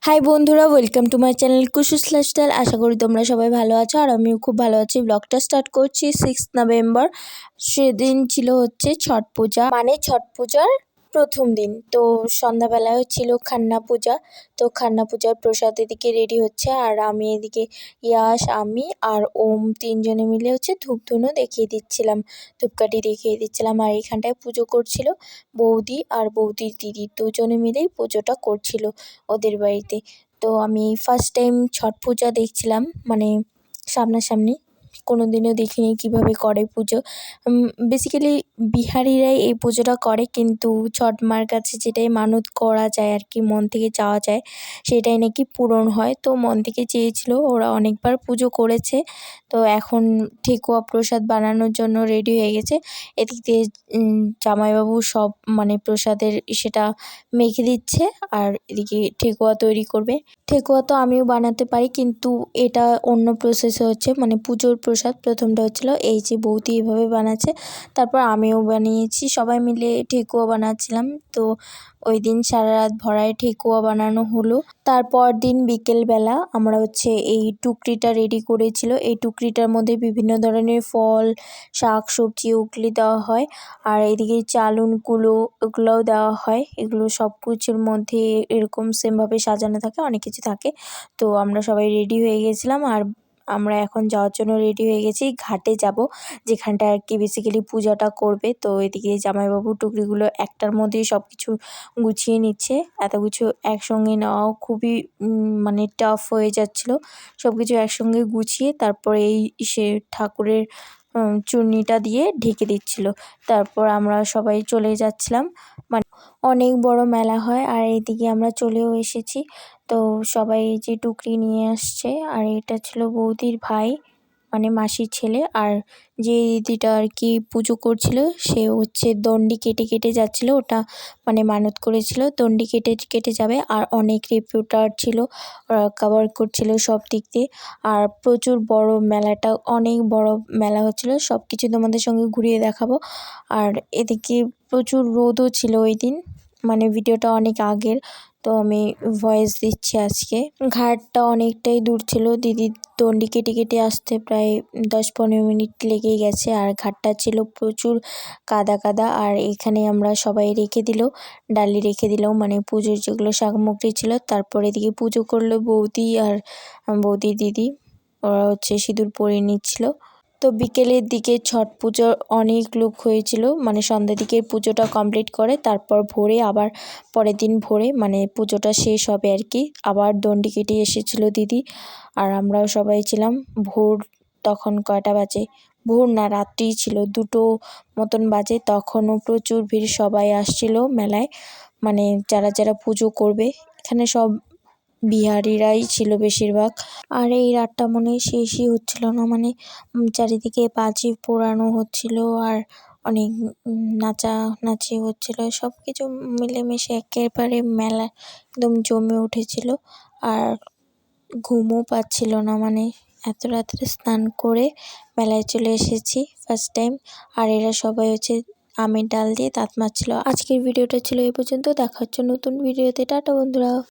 High বন্ধুরা, welcome to my channel কুশুস lifestyle. আশা করি তোমরা সবাই ভালো আছো আর আমিও খুব ভালো আছি। ব্লগটা স্টার্ট করছি 6 নভেম্বর। সেদিন ছিল হচ্ছে ছট পূজা, মানে ছট পূজার প্রথম দিন। তো সন্ধ্যাবেলায় ছিল খান্না পূজা। তো খান্না পূজার প্রসাদ এদিকে রেডি হচ্ছে আর আমি এদিকে ইয়াশ, আমি আর ওম তিনজনে মিলে হচ্ছে ধূপধুনো দেখিয়ে দিচ্ছিলাম, ধূপকাঠি দেখিয়ে দিচ্ছিলাম। আর এখানটায় পুজো করছিল বৌদি আর বৌদির দিদি, দুজনে মিলেই পুজোটা করছিল ওদের বাড়িতে। তো আমি ফার্স্ট টাইম ছট পূজা দেখছিলাম, মানে সামনাসামনি। কোনো দিনও দেখিনি কীভাবে করে পুজো। বেসিক্যালি বিহারিরাই এই পুজোটা করে, কিন্তু ছট মার কাছে যেটাই মানত করা যায় আর কি, মন থেকে চাওয়া যায়, সেটাই নাকি পূরণ হয়। তো মন থেকে চেয়েছিল, ওরা অনেকবার পুজো করেছে। তো এখন ঠেকুয়া প্রসাদ বানানোর জন্য রেডি হয়ে গেছে। এদিক দিয়ে জামাইবাবু সব মানে প্রসাদের সেটা মেখে দিচ্ছে আর এদিকে ঠেকুয়া তৈরি করবে। ঠেকুয়া তো আমিও বানাতে পারি, কিন্তু এটা অন্য প্রসেসে হচ্ছে, মানে পুজোর প্রসাদ প্রথমটা হচ্ছিল এই যে বৌদি এভাবে বানাচ্ছে, তারপর আমিও বানিয়েছি, সবাই মিলে ঠেকুয়া বানাচ্ছিলাম। তো ওই দিন সারা রাত ভরায় ঠেকুয়া বানানো হলো। তারপর দিন বিকেলবেলা আমরা হচ্ছে এই টুকরিটা রেডি করেছিল। এই টুকরিটার মধ্যে বিভিন্ন ধরনের ফল, শাক সবজি ওগুলি দেওয়া হয়। আর এদিকে চালুনগুলো ওগুলোও দেওয়া হয়। এগুলো সব কিছুর মধ্যে এরকম সেমভাবে সাজানো থাকে, অনেক কিছু থাকে। তো আমরা সবাই রেডি হয়ে গেছিলাম আর আমরা এখন যাওয়ার জন্য রেডি হয়ে গেছি। ঘাটে যাব, যেখানটা আর কি বেসিক্যালি পূজাটা করবে। তো এদিকে জামাইবাবু টুকরিগুলো একটার মধ্যেই সব কিছু গুছিয়ে নিচ্ছে। এত কিছু একসঙ্গে নেওয়াও খুবই মানে টাফ হয়ে যাচ্ছিলো। সব কিছু একসঙ্গে গুছিয়ে তারপরে এই সে ঠাকুরের চূর্ণিটা দিয়ে ঢেকে দিচ্ছিল। তারপর আমরা সবাই চলে যাচ্ছিলাম, মানে অনেক বড় মেলা হয়। আর এইদিকে আমরা চলেও এসেছি। তো সবাই এই যে টুকরি নিয়ে আসছে, আর এটা ছিল বৌদির ভাই, মানে মাসির ছেলে। আর যে দিদিটা আর কি পুজো করছিল সে হচ্ছে দণ্ডি কেটে কেটে যাচ্ছিল, ওটা মানে মানত করেছিল দণ্ডি কেটে কেটে যাবে। আর অনেক রিপোর্টার ছিল, ওরা কভার করছিল সব দিক দিয়ে। আর প্রচুর বড় মেলাটা, অনেক বড় মেলা হচ্ছিল, সব কিছু তোমাদের সঙ্গে ঘুরিয়ে দেখাবো। আর এদিকে প্রচুর রোদও ছিল ওই দিন, মানে ভিডিওটা অনেক আগের, তো আমি ভয়েস দিচ্ছি আজকে। ঘাটটা অনেকটাই দূর ছিল, দিদি দণ্ডি কেটে কেটে আসতে প্রায় 10-15 মিনিট লেগেই গেছে। আর ঘাটটা ছিল প্রচুর কাদা কাদা। আর এখানে আমরা সবাই রেখে দিল, ডালি রেখে দিল, মানে পুজোর যেগুলো সামগ্রী ছিল। তারপরে এদিকে পুজো করলো বৌদি আর বৌদির দিদি, ওরা হচ্ছে সিঁদুর পরিয়ে নিচ্ছিল। তো বিকেলের দিকে ছট পুজোর অনেক লোক হয়েছিল, মানে সন্ধ্যার দিকে পুজোটা কমপ্লিট করে তারপর ভোরে আবার পরের দিন ভোরে মানে পুজোটা শেষ হবে আর কি, আবার দণ্ডি কেটে এসেছিলো দিদি। আর আমরাও সবাই ছিলাম। ভোর তখন কয়টা বাজে, ভোর না রাত্রিই ছিল, 2টো মতন বাজে। তখনও প্রচুর ভিড়, সবাই আসছিল মেলায়, মানে যারা যারা পুজো করবে। এখানে সব বিহারিরাই ছিল বেশিরভাগ। আর এই রাতটা মনে হয় শেষই হচ্ছিল না, মানে চারিদিকে বাজি পোড়ানো হচ্ছিল আর অনেক নাচানাচি হচ্ছিল, সব কিছু মিলেমিশে একেবারে মেলা একদম জমে উঠেছিল। আর ঘুমও পাচ্ছিল না, মানে এত রাত্রে স্নান করে মেলায় চলে এসেছি ফার্স্ট টাইম। আর এরা সবাই হচ্ছে আমের ডাল দিয়ে দাঁত মাজছিল। আজকের ভিডিওটা ছিল এই পর্যন্ত, দেখা হচ্ছে নতুন ভিডিওতে। টাটা বন্ধুরা।